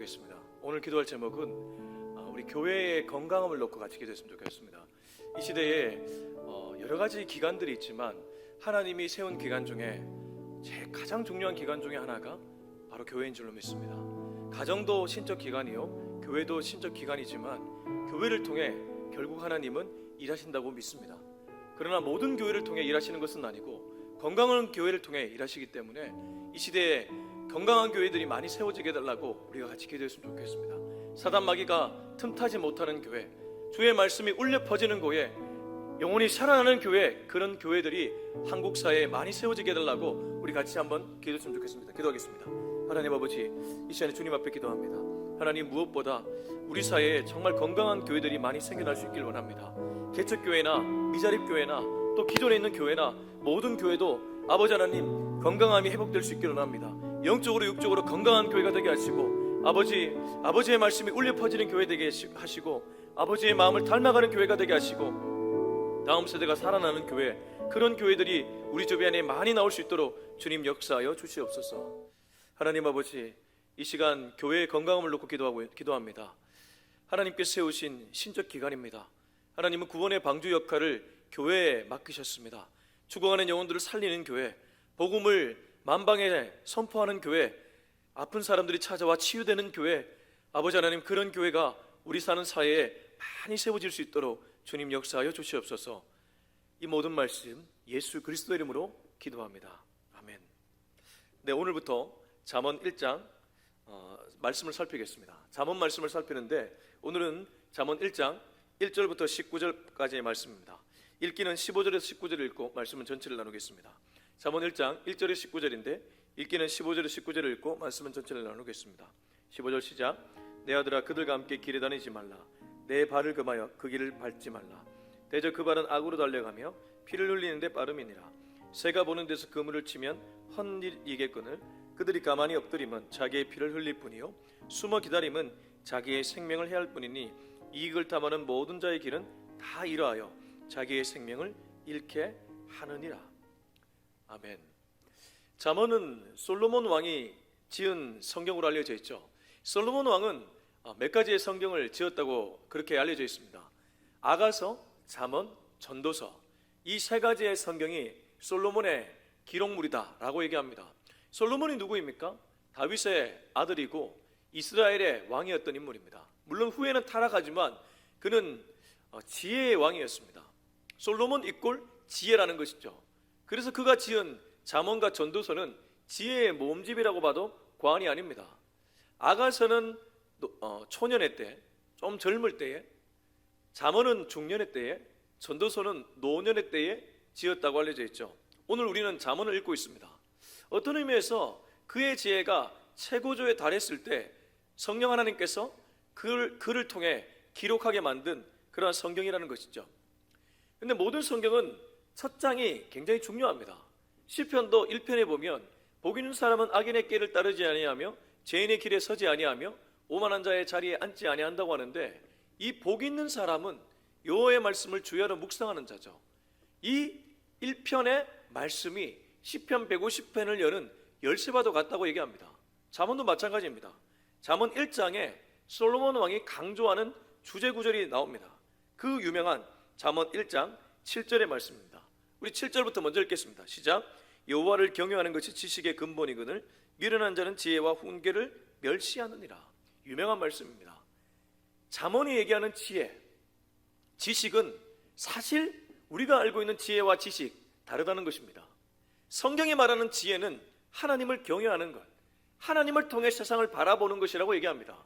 기도하겠습니다. 오늘 기도할 제목은 우리 교회의 건강함을 놓고 같이 기도했으면 좋겠습니다. 이 시대에 여러 가지 기관들이 있지만 하나님이 세운 기관 중에 가장 중요한 기관 중에 하나가 바로 교회인 줄로 믿습니다. 가정도 신적 기관이요, 교회도 신적 기관이지만 교회를 통해 결국 하나님은 일하신다고 믿습니다. 그러나 모든 교회를 통해 일하시는 것은 아니고 건강한 교회를 통해 일하시기 때문에 이 시대에 건강한 교회들이 많이 세워지게 해달라고 우리가 같이 기도했으면 좋겠습니다. 사단 마귀가 틈타지 못하는 교회, 주의 말씀이 울려 퍼지는 교회, 영혼이 살아나는 교회, 그런 교회들이 한국 사회에 많이 세워지게 해달라고 우리 같이 한번 기도했으면 좋겠습니다. 기도하겠습니다. 하나님 아버지, 이 시간에 주님 앞에 기도합니다. 하나님, 무엇보다 우리 사회에 정말 건강한 교회들이 많이 생겨날 수 있길 원합니다. 개척교회나 미자립교회나 또 기존에 있는 교회나 모든 교회도 아버지 하나님 건강함이 회복될 수 있길 원합니다. 영적으로 육적으로 건강한 교회가 되게 하시고 아버지의 말씀이 울려 퍼지는 교회 되게 하시고 아버지의 마음을 닮아가는 교회가 되게 하시고 다음 세대가 살아나는 교회, 그런 교회들이 우리 주변에 많이 나올 수 있도록 주님 역사하여 주시옵소서. 하나님 아버지, 이 시간 교회의 건강함을 놓고 기도합니다. 하나님께서 세우신 신적 기관입니다. 하나님은 구원의 방주 역할을 교회에 맡기셨습니다. 죽어가는 영혼들을 살리는 교회, 복음을 만방에 선포하는 교회, 아픈 사람들이 찾아와 치유되는 교회, 아버지 하나님, 그런 교회가 우리 사는 사회에 많이 세워질 수 있도록 주님 역사하여 주시옵소서. 이 모든 말씀 예수 그리스도 이름으로 기도합니다. 아멘. 네, 오늘부터 잠언 1장 말씀을 살피겠습니다. 잠언 말씀을 살피는데 오늘은 잠언 1장 1절부터 19절까지의 말씀입니다. 읽기는 15절에서 19절을 읽고 말씀은 전체를 나누겠습니다. 잠언 1장 1절에서 19절인데 읽기는 15절에서 19절을 읽고 말씀은 전체를 나누겠습니다. 15절 시작. 내 아들아, 그들과 함께 길에 다니지 말라. 내 발을 금하여 그 길을 밟지 말라. 대저 그 발은 악으로 달려가며 피를 흘리는데 빠름이니라. 새가 보는 데서 그물을 치면 헛일이겠거늘 그들이 가만히 엎드리면 자기의 피를 흘릴 뿐이요 숨어 기다림은 자기의 생명을 해할 뿐이니 이익을 탐하는 모든 자의 길은 다 이러하여 자기의 생명을 잃게 하느니라. 아멘. 잠언은 솔로몬 왕이 지은 성경으로 알려져 있죠. 솔로몬 왕은 몇 가지의 성경을 지었다고 그렇게 알려져 있습니다. 아가서, 잠언, 전도서, 이 세 가지의 성경이 솔로몬의 기록물이다라고 얘기합니다. 솔로몬이 누구입니까? 다윗의 아들이고 이스라엘의 왕이었던 인물입니다. 물론 후에는 타락하지만 그는 지혜의 왕이었습니다. 솔로몬 이꼴 지혜라는 것이죠. 그래서 그가 지은 잠언과 전도서는 지혜의 모음집이라고 봐도 과언이 아닙니다. 아가서는 초년의 때, 좀 젊을 때에, 잠언은 중년의 때에, 전도서는 노년의 때에 지었다고 알려져 있죠. 오늘 우리는 잠언을 읽고 있습니다. 어떤 의미에서 그의 지혜가 최고조에 달했을 때 성령 하나님께서 그를 통해 기록하게 만든 그러한 성경이라는 것이죠. 근데 모든 성경은 첫 장이 굉장히 중요합니다. 시편도 1편에 보면 복 있는 사람은 악인의 길을 따르지 아니하며 죄인의 길에 서지 아니하며 오만한 자의 자리에 앉지 아니한다고 하는데, 이 복 있는 사람은 여호와의 말씀을 주야로 묵상하는 자죠. 이 1편의 말씀이 시편 150편을 여는 열쇠와도 같다고 얘기합니다. 잠언도 마찬가지입니다. 잠언 1장에 솔로몬 왕이 강조하는 주제 구절이 나옵니다. 그 유명한 잠언 1장 7절의 말씀입니다. 우리 7절부터 먼저 읽겠습니다. 시작. 여호와를 경외하는 것이 지식의 근본이거늘 미련한 자는 지혜와 훈계를 멸시하느니라. 유명한 말씀입니다. 잠언이 얘기하는 지혜, 지식은 사실 우리가 알고 있는 지혜와 지식 다르다는 것입니다. 성경이 말하는 지혜는 하나님을 경외하는 것, 하나님을 통해 세상을 바라보는 것이라고 얘기합니다.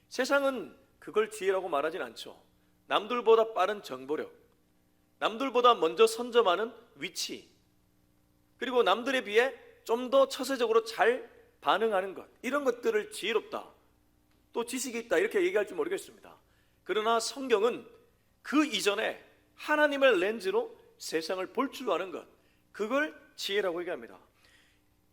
세상은 그걸 지혜라고 말하진 않죠. 남들보다 빠른 정보력, 남들보다 먼저 선점하는 위치, 그리고 남들에 비해 좀 더 처세적으로 잘 반응하는 것, 이런 것들을 지혜롭다, 또 지식이 있다, 이렇게 얘기할지 모르겠습니다. 그러나 성경은 그 이전에 하나님의 렌즈로 세상을 볼 줄 아는 것, 그걸 지혜라고 얘기합니다.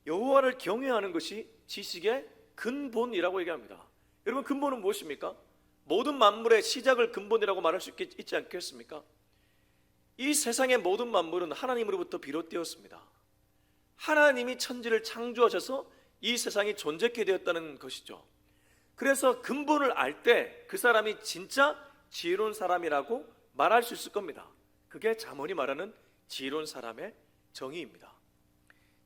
여호와를 경외하는 것이 지식의 근본이라고 얘기합니다. 여러분, 근본은 무엇입니까? 모든 만물의 시작을 근본이라고 말할 수 있지 않겠습니까? 이 세상의 모든 만물은 하나님으로부터 비롯되었습니다. 하나님이 천지를 창조하셔서 이 세상이 존재케 되었다는 것이죠. 그래서 근본을 알 때 그 사람이 진짜 지혜로운 사람이라고 말할 수 있을 겁니다. 그게 잠언이 말하는 지혜로운 사람의 정의입니다.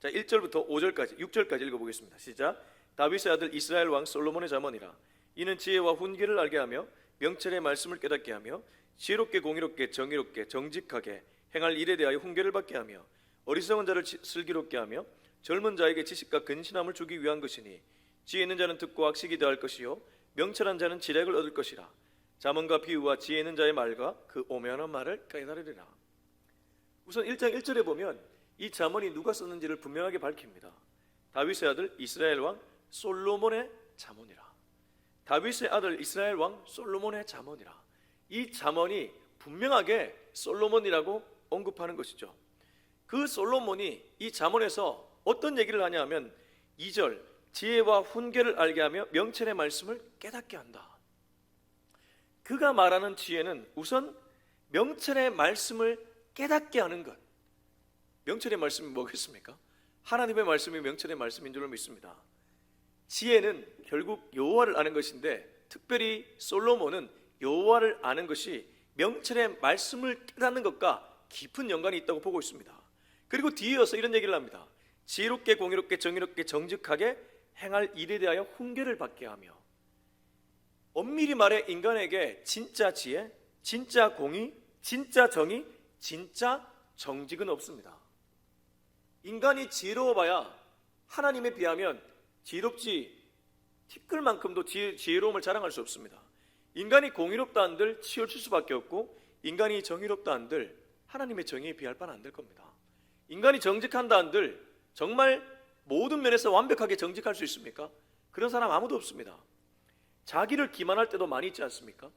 자, 1절부터 5절까지 6절까지 읽어보겠습니다. 시작. 다윗의 아들 이스라엘 왕 솔로몬의 잠언이라. 이는 지혜와 훈계를 알게 하며 명철의 말씀을 깨닫게 하며 지혜롭게 공의롭게 정의롭게 정직하게 행할 일에 대하여 훈계를 받게 하며 어리석은 자를 슬기롭게 하며 젊은 자에게 지식과 근신함을 주기 위한 것이니 지혜 있는 자는 듣고 학식이 더할 것이요 명철한 자는 지략을 얻을 것이라. 잠언과 비유와 지혜 있는 자의 말과 그 오묘한 말을 깨달으리라. 우선 1장 1절에 보면 이 잠언이 누가 썼는지를 분명하게 밝힙니다. 다윗의 아들 이스라엘 왕 솔로몬의 잠언이라. 다윗의 아들 이스라엘 왕 솔로몬의 잠언이라. 이 잠언이 분명하게 솔로몬이라고 언급하는 것이죠. 그 솔로몬이 이 잠언에서 어떤 얘기를 하냐 하면 2절 지혜와 훈계를 알게 하며 명철의 말씀을 깨닫게 한다. 그가 말하는 지혜는 우선 명철의 말씀을 깨닫게 하는 것. 명철의 말씀이 뭐겠습니까? 하나님의 말씀이 명철의 말씀인 줄로 믿습니다. 지혜는 결국 여호와를 아는 것인데 특별히 솔로몬은 여호와를 아는 것이 명철의 말씀을 깨닫는 것과 깊은 연관이 있다고 보고 있습니다. 그리고 뒤에 이어서 이런 얘기를 합니다. 지혜롭게 공의롭게 정의롭게 정직하게 행할 일에 대하여 훈계를 받게 하며. 엄밀히 말해 인간에게 진짜 지혜, 진짜 공의, 진짜 정의, 진짜 정직은 없습니다. 인간이 지혜로워봐야 하나님에 비하면 지혜롭지 티끌만큼도 지혜로움을 자랑할 수 없습니다. 인간이 공의롭다 한들 치우칠 수밖에 없고 인간이 정의롭다 한들 하나님의 정의에 비할 바는 안 될 겁니다. 인간이 정직한다 한들 정말 모든 면에서 완벽하게 정직할 수 있습니까? 그런 사람 아무도 없습니다. 자기를 기만할 때도 많이 있지 않습니까?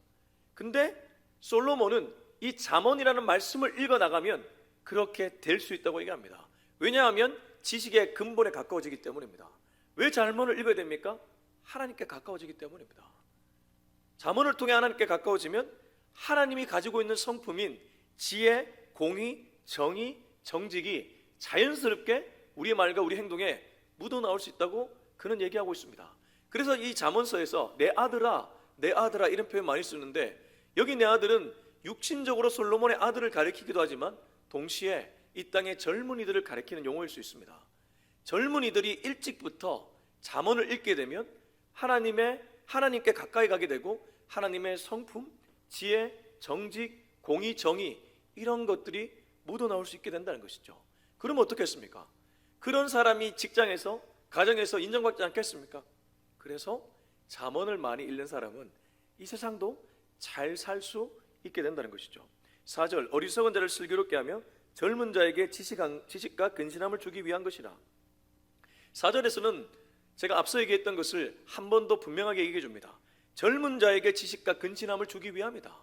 근데 솔로몬은 이 잠언이라는 말씀을 읽어나가면 그렇게 될 수 있다고 얘기합니다. 왜냐하면 지식의 근본에 가까워지기 때문입니다. 왜 잠언을 읽어야 됩니까? 하나님께 가까워지기 때문입니다. 잠언을 통해 하나님께 가까워지면 하나님이 가지고 있는 성품인 지혜, 공의, 정의, 정직이 자연스럽게 우리의 말과 우리 행동에 묻어나올 수 있다고 그는 얘기하고 있습니다. 그래서 이 잠언서에서 내 아들아 이런 표현 많이 쓰는데 여기 내 아들은 육신적으로 솔로몬의 아들을 가리키기도 하지만 동시에 이 땅의 젊은이들을 가리키는 용어일 수 있습니다. 젊은이들이 일찍부터 잠언을 읽게 되면 하나님께 가까이 가게 되고 하나님의 성품, 지혜, 정직, 공의, 정의 이런 것들이 묻어나올 수 있게 된다는 것이죠. 그러면 어떻겠습니까? 그런 사람이 직장에서 가정에서 인정받지 않겠습니까? 그래서 잠언을 많이 읽는 사람은 이 세상도 잘 살 수 있게 된다는 것이죠. 4절 어리석은 자를 슬기롭게 하며 젊은 자에게 지식과 근신함을 주기 위한 것이라. 4절에서는 제가 앞서 얘기했던 것을 한 번 더 분명하게 얘기해 줍니다. 젊은 자에게 지식과 근신함을 주기 위함이다.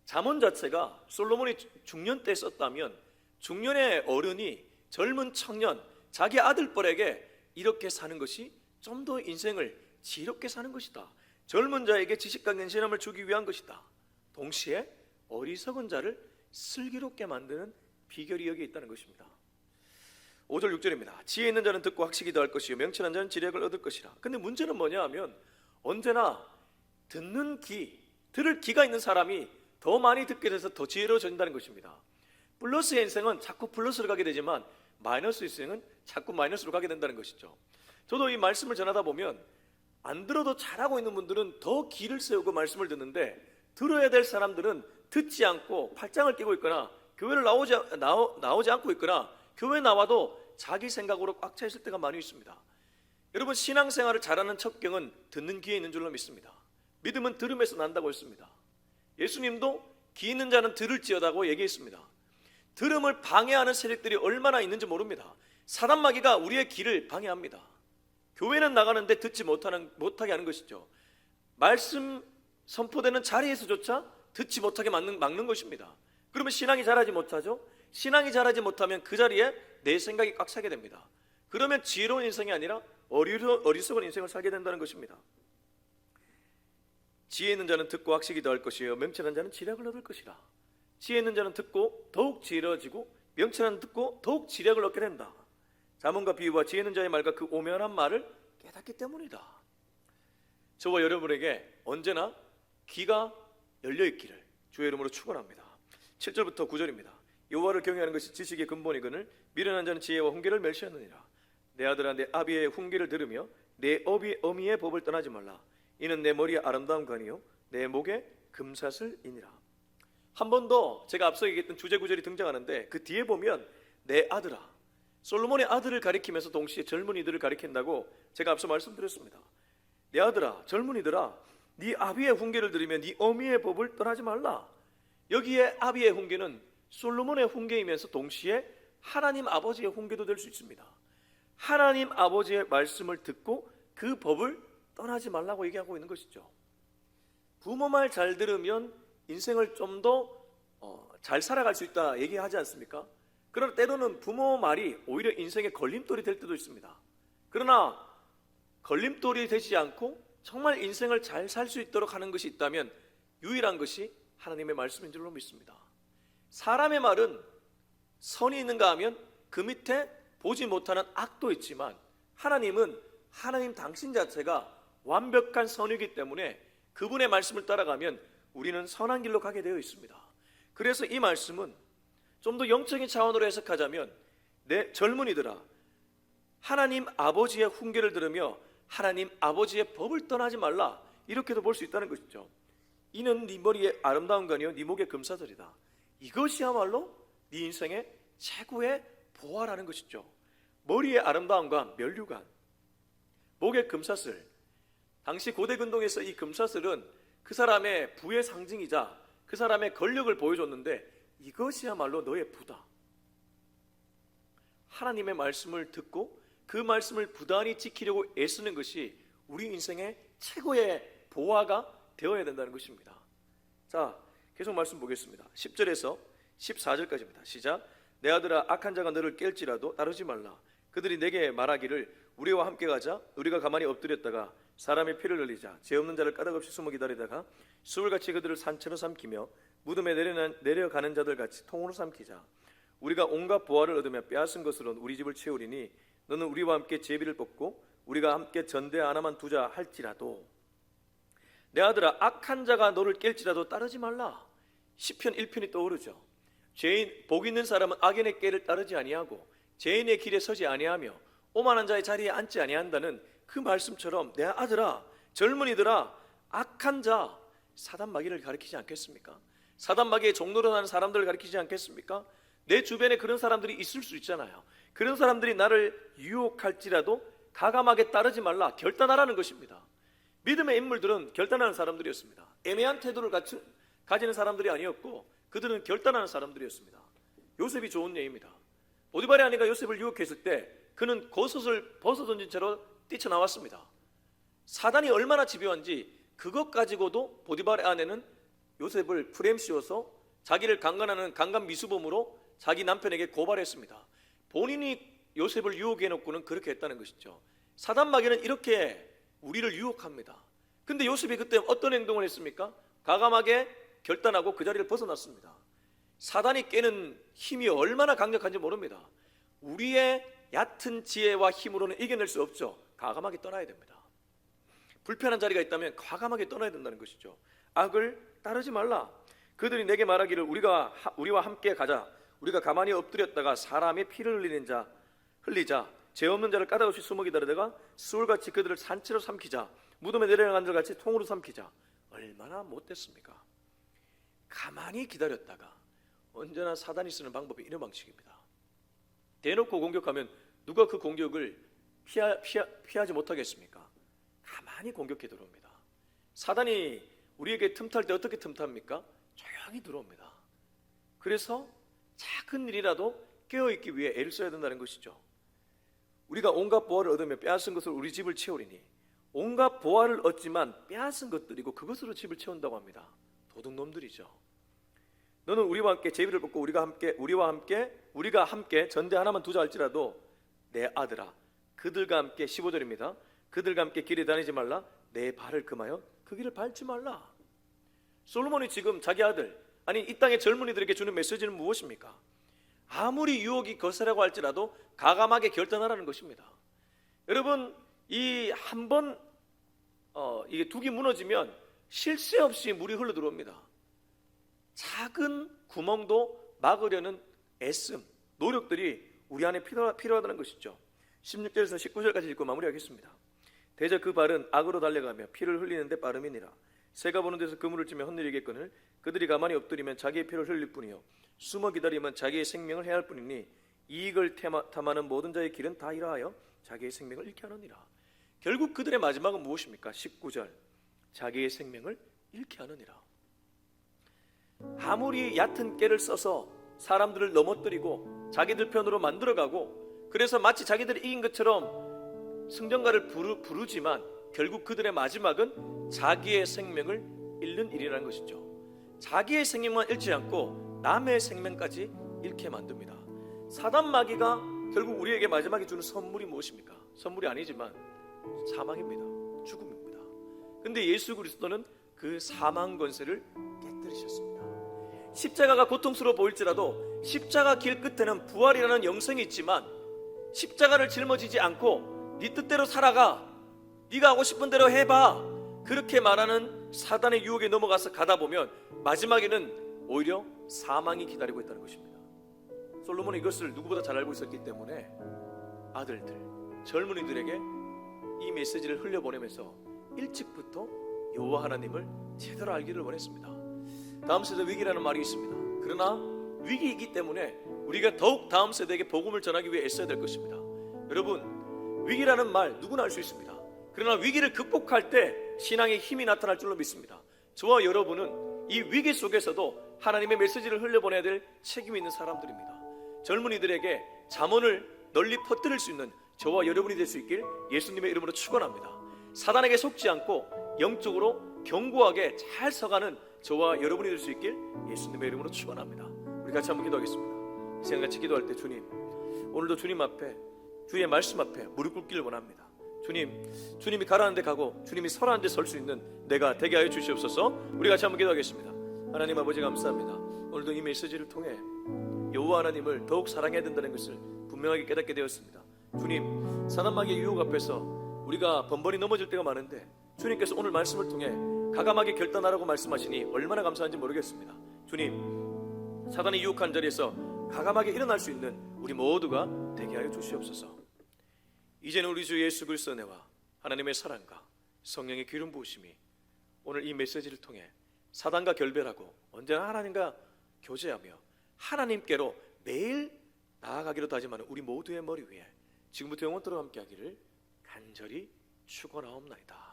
잠언 자체가 솔로몬이 중년 때 썼다면 중년의 어른이 젊은 청년, 자기 아들뻘에게 이렇게 사는 것이 좀 더 인생을 지혜롭게 사는 것이다. 젊은 자에게 지식과 근신함을 주기 위한 것이다. 동시에 어리석은 자를 슬기롭게 만드는 비결이 여기에 있다는 것입니다. 5절 6절입니다. 지혜 있는 자는 듣고 학식이 더할 것이요 명철한 자는 지략을 얻을 것이라. 근데 문제는 뭐냐 하면 언제나 들을 귀가 있는 사람이 더 많이 듣게 돼서 더 지혜로워진다는 것입니다. 플러스의 인생은 자꾸 플러스로 가게 되지만 마이너스 인생은 자꾸 마이너스로 가게 된다는 것이죠. 저도 이 말씀을 전하다 보면 안 들어도 잘하고 있는 분들은 더 귀를 세우고 말씀을 듣는데 들어야 될 사람들은 듣지 않고 팔짱을 끼고 있거나 교회를 나오지 않고 있거나 교회 나와도 자기 생각으로 꽉 차 있을 때가 많이 있습니다. 여러분 신앙생활을 잘하는 첩경은 듣는 귀에 있는 줄로 믿습니다. 믿음은 들음에서 난다고 했습니다. 예수님도 귀 있는 자는 들을지어다고 얘기했습니다. 들음을 방해하는 세력들이 얼마나 있는지 모릅니다. 사단 마귀가 우리의 귀를 방해합니다. 교회는 나가는데 듣지 못하게 하는 것이죠. 말씀 선포되는 자리에서조차 듣지 못하게 막는 것입니다. 그러면 신앙이 자라지 못하죠. 신앙이 자라지 못하면 그 자리에 내 생각이 꽉 차게 됩니다. 그러면 지혜로운 인생이 아니라 어리석은 인생을 살게 된다는 것입니다. 지혜 있는 자는 듣고 학식이 더할 것이요 명철한 자는 지략을 얻을 것이라. 지혜 있는 자는 듣고 더욱 지혜로워지고 명철한 자는 듣고 더욱 지략을 얻게 된다. 잠언과 비유와 지혜 있는 자의 말과 그 오묘한 말을 깨닫기 때문이다. 저와 여러분에게 언제나 귀가 열려 있기를 주의 이름으로 축원합니다. 7절부터 9절입니다. 여호와를 경외하는 것이 지식의 근본이거늘 미련한 자는 지혜와 훈계를 멸시하느니라. 내 아들아, 내 아비의 훈계를 들으며 내 어미의 법을 떠나지 말라. 이는 내 머리에 아름다운 관이요 내 목에 금사슬이니라. 한 번 더 제가 앞서 얘기했던 주제 구절이 등장하는데 그 뒤에 보면 내 아들아, 솔로몬의 아들을 가리키면서 동시에 젊은이들을 가리킨다고 제가 앞서 말씀드렸습니다. 내 아들아, 젊은이들아, 네 아비의 훈계를 들으며 네 어미의 법을 떠나지 말라. 여기에 아비의 훈계는 솔로몬의 훈계이면서 동시에 하나님 아버지의 훈계도 될 수 있습니다. 하나님 아버지의 말씀을 듣고 그 법을 떠나지 말라고 얘기하고 있는 것이죠. 부모 말 잘 들으면 인생을 좀 더 잘 살아갈 수 있다 얘기하지 않습니까? 그러나 때로는 부모 말이 오히려 인생의 걸림돌이 될 때도 있습니다. 그러나 걸림돌이 되지 않고 정말 인생을 잘 살 수 있도록 하는 것이 있다면 유일한 것이 하나님의 말씀인 줄로 믿습니다. 사람의 말은 선이 있는가 하면 그 밑에 보지 못하는 악도 있지만 하나님은 하나님 당신 자체가 완벽한 선이기 때문에 그분의 말씀을 따라가면 우리는 선한 길로 가게 되어 있습니다. 그래서 이 말씀은 좀 더 영적인 차원으로 해석하자면 내 젊은이들아, 하나님 아버지의 훈계를 들으며 하나님 아버지의 법을 떠나지 말라, 이렇게도 볼 수 있다는 것이죠. 이는 네 머리에 아름다운 관이요 네 목에 금사슬이다. 이것이야말로 네 인생의 최고의 보화라는 것이죠. 머리에 아름다운 관, 면류관, 목에 금사슬. 당시 고대 근동에서 이 금사슬은 그 사람의 부의 상징이자 그 사람의 권력을 보여줬는데 이것이야말로 너의 부다. 하나님의 말씀을 듣고 그 말씀을 부단히 지키려고 애쓰는 것이 우리 인생의 최고의 보화가 되어야 된다는 것입니다. 자, 계속 말씀 보겠습니다. 10절에서 14절까지입니다. 시작. 내 아들아, 악한 자가 너를 깰지라도 따르지 말라. 그들이 내게 말하기를 우리와 함께 가자. 우리가 가만히 엎드렸다가 사람의 피를 흘리자. 죄 없는 자를 까닭없이 숨어 기다리다가 수울같이 그들을 산채로 삼키며 무덤에 내려가는 자들 같이 통으로 삼키자. 우리가 온갖 보화를 얻으며 빼앗은 것으로는 우리 집을 채우리니 너는 우리와 함께 제비를 뽑고 우리가 함께 전대 하나만 두자 할지라도. 내 아들아, 악한 자가 너를 깰지라도 따르지 말라. 시편 1편이 떠오르죠. 복 있는 사람은 악인의 꾀를 따르지 아니하고 죄인의 길에 서지 아니하며 오만한 자의 자리에 앉지 아니한다는 그 말씀처럼 내 아들아, 젊은이들아, 악한 자, 사단 마귀를 가리키지 않겠습니까? 사단 마귀의 종로로 하는 사람들을 가리키지 않겠습니까? 내 주변에 그런 사람들이 있을 수 있잖아요. 그런 사람들이 나를 유혹할지라도 가감하게 따르지 말라, 결단하라는 것입니다. 믿음의 인물들은 결단하는 사람들이었습니다. 애매한 태도를 가지는 사람들이 아니었고 그들은 결단하는 사람들이었습니다. 요셉이 좋은 예입니다. 보디발의 아내가 요셉을 유혹했을 때 그는 겉옷을 벗어던진 채로 뛰쳐나왔습니다. 사단이 얼마나 집요한지 그것 가지고도 보디발의 아내는 요셉을 프레임 씌워서 자기를 강간하는 강간 미수범으로 자기 남편에게 고발했습니다. 본인이 요셉을 유혹해놓고는 그렇게 했다는 것이죠. 사단 마귀는 이렇게 우리를 유혹합니다. 근데 요셉이 그때 어떤 행동을 했습니까? 과감하게 결단하고 그 자리를 벗어났습니다. 사단이 깨는 힘이 얼마나 강력한지 모릅니다. 우리의 얕은 지혜와 힘으로는 이겨낼 수 없죠. 과감하게 떠나야 됩니다. 불편한 자리가 있다면 과감하게 떠나야 된다는 것이죠. 악을 따르지 말라. 그들이 내게 말하기를 우리와 함께 가자. 우리가 가만히 엎드렸다가 사람의 피를 흘리자. 죄 없는 자를 까닭없이 숨어 기다리다가 수울같이 그들을 산채로 삼키자. 무덤에 내려가는 자같이 통으로 삼키자. 얼마나 못됐습니까? 가만히 기다렸다가, 언제나 사단이 쓰는 방법이 이런 방식입니다. 대놓고 공격하면 누가 그 공격을 피하지 못하겠습니까? 가만히 공격해 들어옵니다. 사단이 우리에게 틈탈 때 어떻게 틈탑니까? 조용히 들어옵니다. 그래서 작은 일이라도 깨어있기 위해 애를 써야 된다는 것이죠. 우리가 온갖 보화를 얻으며 빼앗은 것으로 우리 집을 채우리니, 온갖 보화를 얻지만 빼앗은 것들이고 그것으로 집을 채운다고 합니다. 도둑놈들이죠. 너는 우리와 함께 제비를 뽑고 우리와 함께 전대 하나만 두자 할지라도 내 아들아, 그들과 함께 15절입니다. 그들과 함께 길에 다니지 말라. 내 발을 금하여 그 길을 밟지 말라. 솔로몬이 지금 자기 아들, 아니 이 땅의 젊은이들에게 주는 메시지는 무엇입니까? 아무리 유혹이 거세라고 할지라도 가감하게 결단하라는 것입니다. 여러분, 이 한 번 이게 둑이 무너지면 쉴 새 없이 물이 흘러 들어옵니다. 작은 구멍도 막으려는 애씀, 노력들이 우리 안에 필요하다는 것이죠. 16절에서 19절까지 읽고 마무리하겠습니다. 대저 그 발은 악으로 달려가며 피를 흘리는데 빠름이니라. 새가 보는 데서 그물을 찌며 헛늘리겠거늘 그들이 가만히 엎드리면 자기의 피를 흘릴 뿐이요 숨어 기다리면 자기의 생명을 해할 뿐이니 이익을 탐하는 모든 자의 길은 다 이러하여 자기의 생명을 잃게 하느니라. 결국 그들의 마지막은 무엇입니까? 19절 자기의 생명을 잃게 하느니라. 아무리 얕은 깨를 써서 사람들을 넘어뜨리고 자기들 편으로 만들어가고 그래서 마치 자기들이 이긴 것처럼 승전가를 부르지만 결국 그들의 마지막은 자기의 생명을 잃는 일이라는 것이죠. 자기의 생명만 잃지 않고 남의 생명까지 잃게 만듭니다. 사단 마귀가 결국 우리에게 마지막에 주는 선물이 무엇입니까? 선물이 아니지만 사망입니다. 죽음입니다. 근데 예수 그리스도는 그 사망 권세를 깨뜨리셨습니다. 십자가가 고통스러워 보일지라도 십자가 길 끝에는 부활이라는 영생이 있지만 십자가를 짊어지지 않고 네 뜻대로 살아가, 네가 하고 싶은 대로 해봐, 그렇게 말하는 사단의 유혹에 넘어가서 가다 보면 마지막에는 오히려 사망이 기다리고 있다는 것입니다. 솔로몬은 이것을 누구보다 잘 알고 있었기 때문에 아들들, 젊은이들에게 이 메시지를 흘려보내면서 일찍부터 여호와 하나님을 제대로 알기를 원했습니다. 다음 세대 위기라는 말이 있습니다. 그러나 위기이기 때문에 우리가 더욱 다음 세대에게 복음을 전하기 위해 애써야 될 것입니다. 여러분, 위기라는 말 누구나 알 수 있습니다. 그러나 위기를 극복할 때 신앙의 힘이 나타날 줄로 믿습니다. 저와 여러분은 이 위기 속에서도 하나님의 메시지를 흘려보내야 될 책임이 있는 사람들입니다. 젊은이들에게 잠언을 널리 퍼뜨릴 수 있는 저와 여러분이 될 수 있길 예수님의 이름으로 축원합니다. 사단에게 속지 않고 영적으로 견고하게 잘 서가는 저와 여러분이 될 수 있길 예수님의 이름으로 축원합니다. 우리 같이 한번 기도하겠습니다. 이 시간 같이 기도할 때 주님, 오늘도 주님 앞에, 주의 말씀 앞에 무릎 꿇기를 원합니다. 주님이 가라는 데 가고 주님이 서라는 데 설 수 있는 내가 되게 하여 주시옵소서. 우리 같이 한번 기도하겠습니다. 하나님 아버지 감사합니다. 오늘도 이 메시지를 통해 여호와 하나님을 더욱 사랑해야 된다는 것을 분명하게 깨닫게 되었습니다. 주님, 사단마귀의 유혹 앞에서 우리가 번번이 넘어질 때가 많은데 주님께서 오늘 말씀을 통해 가감하게 결단하라고 말씀하시니 얼마나 감사한지 모르겠습니다. 주님, 사단이 유혹한 자리에서 가감하게 일어날 수 있는 우리 모두가 되게 하여 주시옵소서. 이제는 우리 주 예수 그리스도의 은혜와 하나님의 사랑과 성령의 기름 부으심이 오늘 이 메시지를 통해 사단과 결별하고 언제나 하나님과 교제하며 하나님께로 매일 나아가기로 다짐하는 우리 모두의 머리 위에 지금부터 영원토록 함께하기를 간절히 축원하옵나이다.